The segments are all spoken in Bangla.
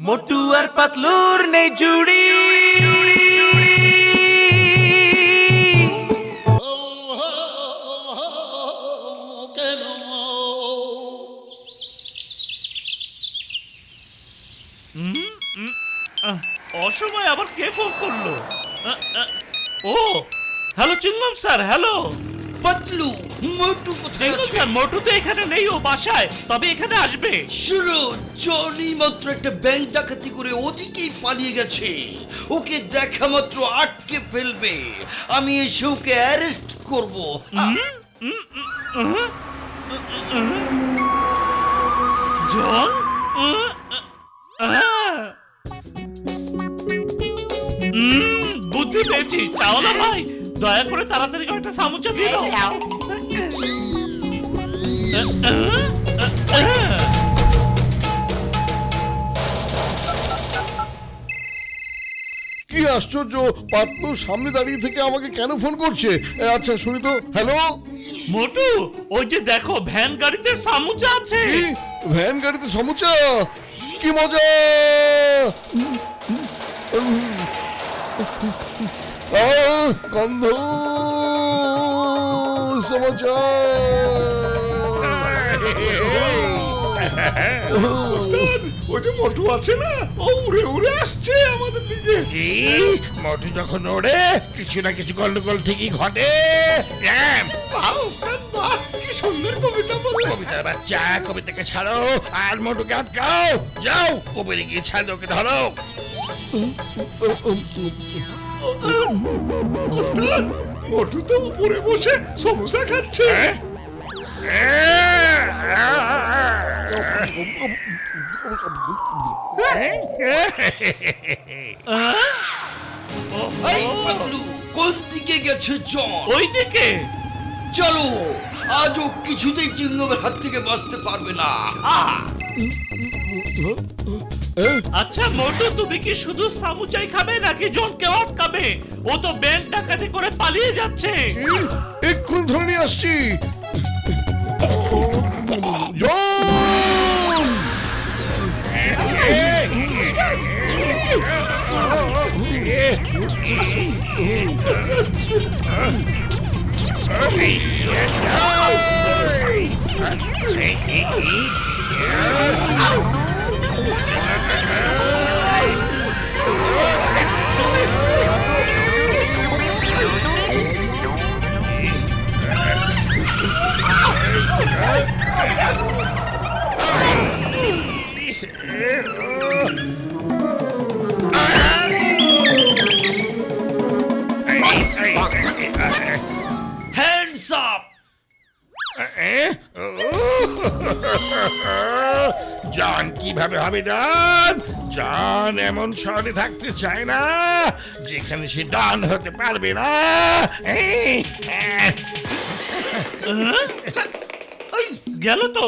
মোটু আর পাতলুর নেই জুড়ি। অসময় আবার কে ফোন করলো? ও হ্যালো চিংমাম স্যার। হ্যালো পাতলু, মোটু কোথায় চিংমাম আছে? স্যার, মোটু তো এখানে নেই, ও বাসায়, তবে এখানে আসবে। শুনো, জনি মাত্র একটা ব্যাংক ডাকাতি করে ওদিকেই পালিয়ে গেছে। ওকে দেখা মাত্র আটকে ফেলবে। আমি এসে ওকে অ্যারেস্ট করব। জন বুদ্ধি পেয়েছি। চাওলা ভাই, দয়া করে তাড়াতাড়ি একটা সামুচা দিয়ে দাও। কি আশ্চর্য, পাত্র সামনে দাঁড়িয়ে থেকে আমাকে কেন ফোন করছে? আচ্ছা শুনি তো। হ্যালো, মোটু, ওই যে দেখো ভ্যান গাড়িতে সামুচা আছে। কি ভ্যান গাড়িতে সমুচা? কি মজা! গন্ধ সমুচা। ওই যে মোটু আছে না, ও উড়ে উড়ে আসছে আমাদের দিকে। মোটু যখন ওড়ে কিছু না কিছু গন্ডগোল ঠিকই ঘটে। বাহ ওস্তাদ, বাহ, কি সুন্দর কবিতা বললে। কবিতার বাচ্চা, কবিতাকে ছাড়ো আর মোটুকে আটকাও। যাও, কবিরে গিয়ে ছাড়ো, ওকে ধরো। ওস্তাদ, মোটু তো উপরে বসে সমোসা খাচ্ছে। এই পাতলু, কোন দিকে গেছে জন? ওই দিকে। চলো, আজও কিছুতেই চিংড়মের হাত থেকে বাঁচতে পারবে না। আচ্ছা মোটু, তুমি কি শুধু সামুচাই খাবে নাকি জনকেও আটকাবে? ও তো ব্যাংক ডাকাতি করে পালিয়ে যাচ্ছে। এক্ষুন ধরে নিয়ে আসছি। জন! Hands up! জান কিভাবে হবে? জান জান এমন শহরে থাকতে চায় না যেখানে সে ডান হতে পারবে না। গেল তো।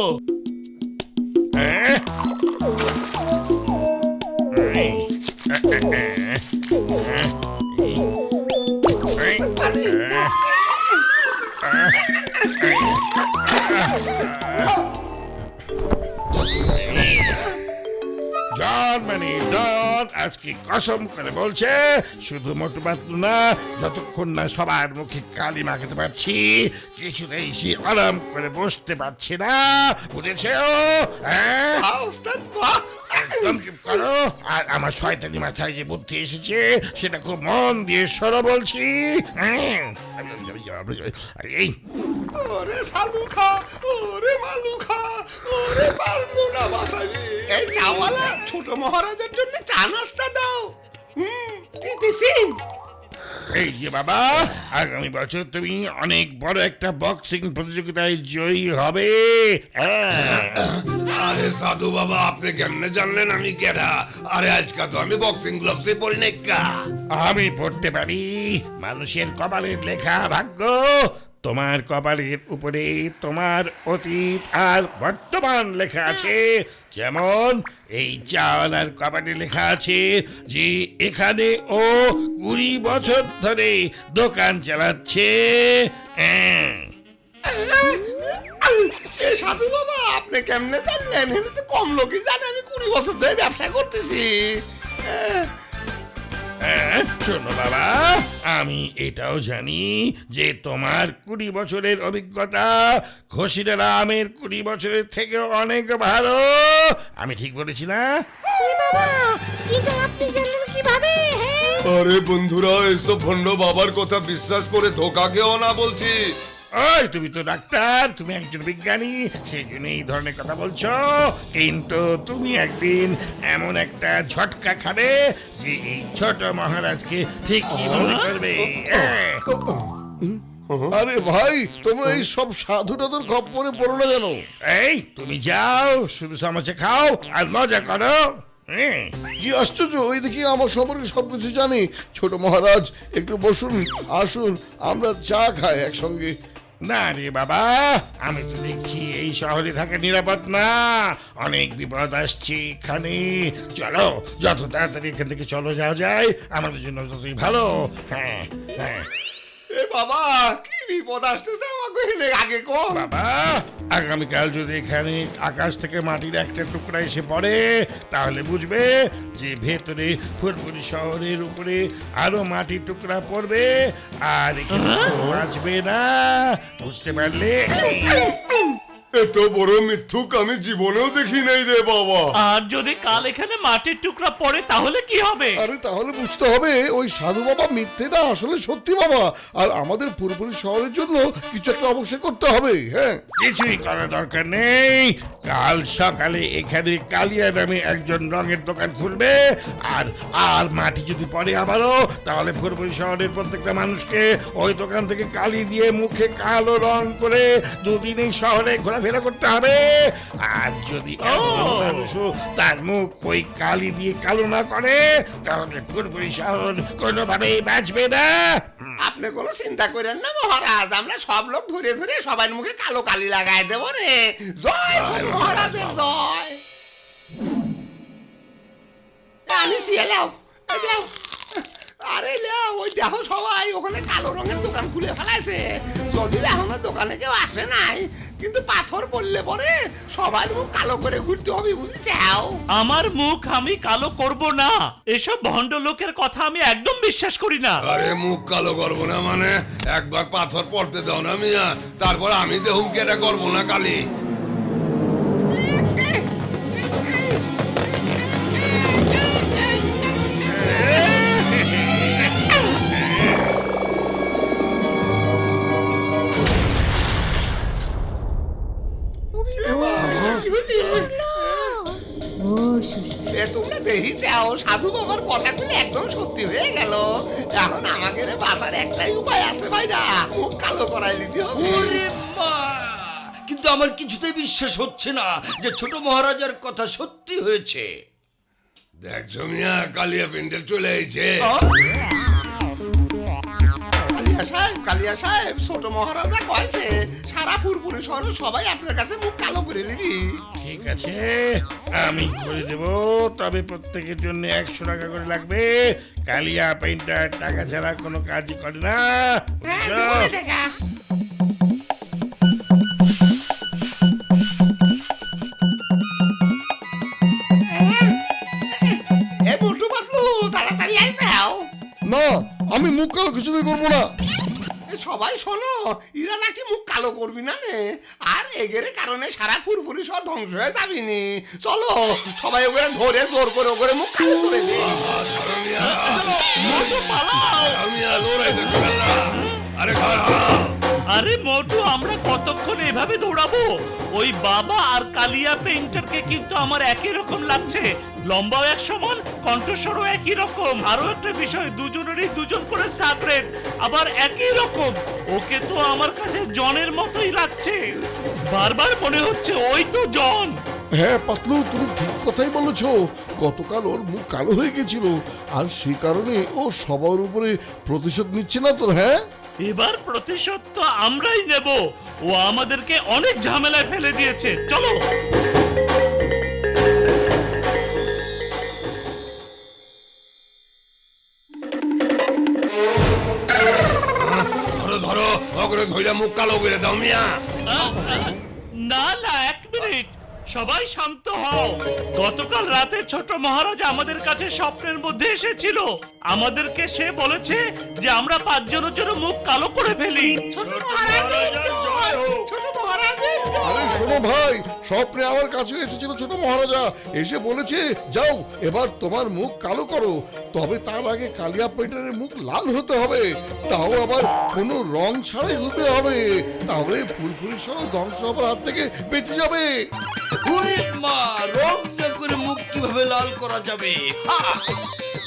জন মানে ডন আজকে কসম করে বলছে, শুধু মোটু পাতলু না, যতক্ষণ না সবার মুখে কালি মাখাতে পারছি কিছুতেই সে আরাম করে বসতে পারছে না। বুঝেছে ও? হ্যাঁ, বাহ ওস্তাদ, বাহ। একদম চুপ করো। আর আমার শয়তানি মাথায় যে বুদ্ধি এসেছে সেটা খুব মন দিয়ে শোনো বলছি। এই ওরে সালুখা, ওরে মালুখা, ওরে পারলু না বাসাবি। এই চাওয়ালা, ছোট মহারাজের জন্য চা নাস্তা দাও। দিতেছি। এই যে বাবা, আগামী বছর তুমি অনেক বড় একটা বক্সিং প্রতিযোগিতায় জয়ী হবে। আরে সাধু বাবা, আপনি কেমনে জানলেন আমি কেডা? আরে আজকাল তো আমি বক্সিং গ্লাভসে পরি নাই কা। আমি পড়তে পারি মানুষের কপালের লেখা ভাগ্য। তোমার কপালের উপরে তোমার অতীত আর বর্তমান লেখা আছে। যেমন এই চাওয়ালার কপালে লেখা আছে যে এখানে ও 20 বছর ধরে দোকান চালাচ্ছে। এ সাধু বাবা, আপনি কেমনে জানলেন? এটা তো কম লোকই জানে আমি 20 বছর ধরে ব্যবসা করতেছি। শোনো বাবা, আমি এটাও জানি যে তোমার 20 বছরের অভিজ্ঞতা ঘষিরা রামের 20 বছরের থেকে অনেক ভালো। আমি ঠিক বলেছি না? আরে বন্ধুরা, এসব ভণ্ড বাবার কথা বিশ্বাস করে ধোকা কেউ না বলছি। ওই তুমি তো ডাক্তার, তুমি একজন বিজ্ঞানী, সেই জন্য এই ধরনের কথা বলছো। কিন্তু তুমি একদিন এমন একটা ঝটকা খাবে যে এই ছোট মহারাজকে ঠিক কি মনে করবে। আরে ভাই, তোমরা এই সব সাধু টাধুর খপ্পরে পড়ো না জানো? এই তুমি যাও, শুধু সমস্যা খাও আর মজা করো। কি আশ্চর্য, ওই দেখি আমার সম্পর্কে সবকিছু জানি। ছোট মহারাজ, একটু বসুন, আসুন, আমরা চা খাই একসঙ্গে। না রে বাবা, আমি তো দেখছি এই শহরে থাকা নিরাপদ না, অনেক বিপদ আসছে এখানে। চলো, যত তাড়াতাড়ি এখান থেকে চলো যাওয়া যায় আমাদের জন্য ততই ভালো। হ্যাঁ হ্যাঁ এ বাবা, কি বিপদ আসতেছে আমাকে আগে কো। বাবা, আগামীকাল যদি এখানে আকাশ থেকে মাটির একটা টুকরা এসে পড়ে, তাহলে বুঝবে যে ভেতরে ফুরফুরি শহরের উপরে আরো মাটির টুকরা পড়বে, আর এখানে বাঁচবে না। বুঝতে পারলে? এত বড় মিথ্যুক আমি জীবনেও দেখি নাই রে বাবা। আর যদি কাল এখানে মাটির টুকরা পড়ে তাহলে কি হবে? আরে তাহলে বুঝতে হবে ওই সাধু বাবা মিথ্যে না, আসলে সত্যি বাবা। আর আমাদের পুরোপুরি শহরের জন্য কিছু একটা অবশ্যই করতে হবে। হ্যাঁ, কিছুই করার দরকার নেই। কাল সকালে এখানে কালিয়া নামে একজন রঙের দোকান খুলবে, আর আর মাটি যদি পড়ে আবারও, তাহলে পুরোপুরি শহরের প্রত্যেকটা মানুষকে ওই দোকান থেকে কালি দিয়ে মুখে কালো রং করে দুদিনই শহরে ঘোরাফেরা করতে হবে। আর যদি মানুষও তার মুখ ওই কালি দিয়ে কালো না করে, তাহলে পুরোপুরি শহর কোনোভাবেই বাঁচবে না। আপনি কোনো চিন্তা করেন না মহারাজ, আমরা সব লোক ধরে ধরে সবার মুখে কালো কালি লাগাই দেবো রে। জয় ছোট মহারাজের জয়। Anis allow, allow. আরে লাও, ওই দেখো সবাই ওখানে কালো রঙের দোকান খুলে ফেলাইছে। যদি এখনো দোকানে কেউ আসে নাই, কিন্তু পাথর পড়লে পরে সবার মুখ কালো করে ঘুরতে হবে, বুঝেছাও? আমার মুখ আমি কালো করব না। এসব ভণ্ড লোকের কথা আমি একদম বিশ্বাস করি না। আরে মুখ কালো করবো না মানে? একবার পাথর পড়তে দাও না মিয়া, তারপর আমি দেখুন কেটা করবো না কালি। তোমরা দেখিছাও সাধু বাবার কথাগুলো একদম সত্যি হয়ে গেল। এখন আমাকে বাঁচার একটাই উপায় আছে ভাইরা, মুখ কালো করাই নিতে হবে। ওরে মা! কিন্তু আমার কিছুতেই বিশ্বাস হচ্ছে না যে ছোট মহারাজার কথা সত্যি হয়েছে। দেখছো মিয়া, কালিয়া পেন্ডেল চলে এসেছে। কালিয়া সাহেব, ছোট মহারাজা কয়েছে সারা পুরপুরি শহরে সবাই আপনার কাছে মুখ কালো করে নিবি। ঠিক আছে, আমি করে দেব, তবে প্রত্যেকের জন্য 100 টাকা করে লাগবে। কালিয়া পেইন্টার টাকা ছাড়া কোনো কাজই করে না। এ বল্টু পাতলু, তাড়াতাড়ি আইসাও। না, আমি মুখ কালো কিছুতেই করবো না। সবাই শোনো, ইরা নাকি মুখ কালো করবি না নে, আর এগের কারণে সারা ফুরফুরি সব ধ্বংস হয়ে যাবিনি। চলো সবাই ওখানে ধরে জোর করে ওখানে মুখ কালো করে দে। আরে মোটু, আমরা কতক্ষণ এভাবে দৌড়াবো? ওই বাবা আর কালিয়া পেইন্টারকে কিন্তু আমার একই রকম লাগছে। লম্বাও এক সমান, কণ্ঠস্বরও একই রকম। আরো একটা বিষয়, দুজনেরই দুজন করে সাবরেট, আবার একই রকম। ওকে তো আমার কাছে জনের মতোই লাগছে। বারবার মনে হচ্ছে ওই তো জন। হ্যাঁ পাতলু, তুমি ঠিক কথাই বলেছো। গতকাল ওর মুখ কালো হয়ে গেছিল, আর সেই কারণে ও সবার উপরে প্রতিশোধ নিচ্ছে না তো। হ্যাঁ, এবার প্রতিশোধ তো আমরাই নেব। ও আমাদেরকে অনেক ঝামেলায় ফেলে দিয়েছে। চলো। ধরো ধরো, ওখানে ধইরা মুখ কালো করে দাও মিয়া। না না, এক মিনিট, সবাই শান্ত হও। গতকাল রাতে ছোট মহারাজ আমাদের কাছে স্বপ্নের মধ্যে এসেছিল। আমাদেরকে সে বলেছে যে আমরা 5 জনের জন্য মুখ কালো করে ফেলি। ছোট মহারাজের জয়! ছোট মহারাজের জয়! আরে শোনো ভাই, স্বপ্নে আমার কাছে এসেছিল ছোট মহারাজা, এসে বলেছে যাও এবার তোমার মুখ কালো করো, তবে তার আগে কালিয়া পেন্টারের মুখ লাল হতে হবে, তাও আবার কোনো রং ছাড়াই হতে হবে, তাহলে ফুলফুলি সহ ধ্বংস হবার হাত থেকে বেঁচে যাবে। ওরে মা, রং না করে মুখ কিভাবে লাল করা যাবে?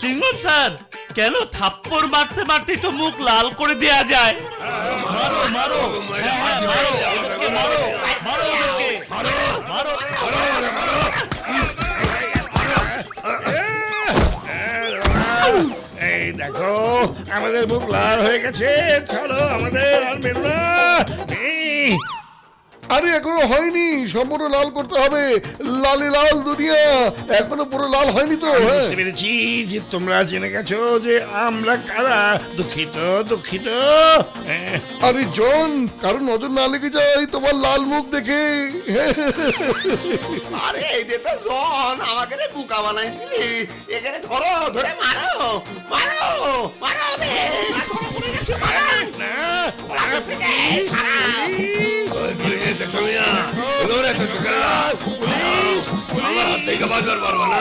চিঙ্গম স্যার, কেন থাপ্পড় মারতে মারতে তো মুখ লাল করে দেয়া যায়? মারো মারো, হ্যাঁ, হ্যাঁ, মারো ওদেরকে, মারো মারো ওদেরকে, মারো মারো। এই দেখো আমাদের মুখ লাল হয়ে গেছে, ছাড়ো আমাদের, আর মেরো না। এই, আরে এখনো হয়নি, সম্পূর্ণ লাল করতে হবে, লালে লাল দুনিয়া, এখনো পুরো লাল হয়নি তো। হ্যাঁ বুঝতে পেরেছি যে তোমরা জেনে গেছো যে আমরা কারা। দুঃখিত দুঃখিত। আরে জন, কারণ নজর না লেগে যায় তোমার লাল মুখ দেখে। আরে এইটা তো জন আমাকে রে বুকা বানাইছিলি। এখানে ধরো, ধরে মারো মারো মারো ওদের। আর ধরো, পড়ে গেছে, মারো। না, লাগছে কে? খারাপ। আমার হাত থেকে বাজার পারবো না।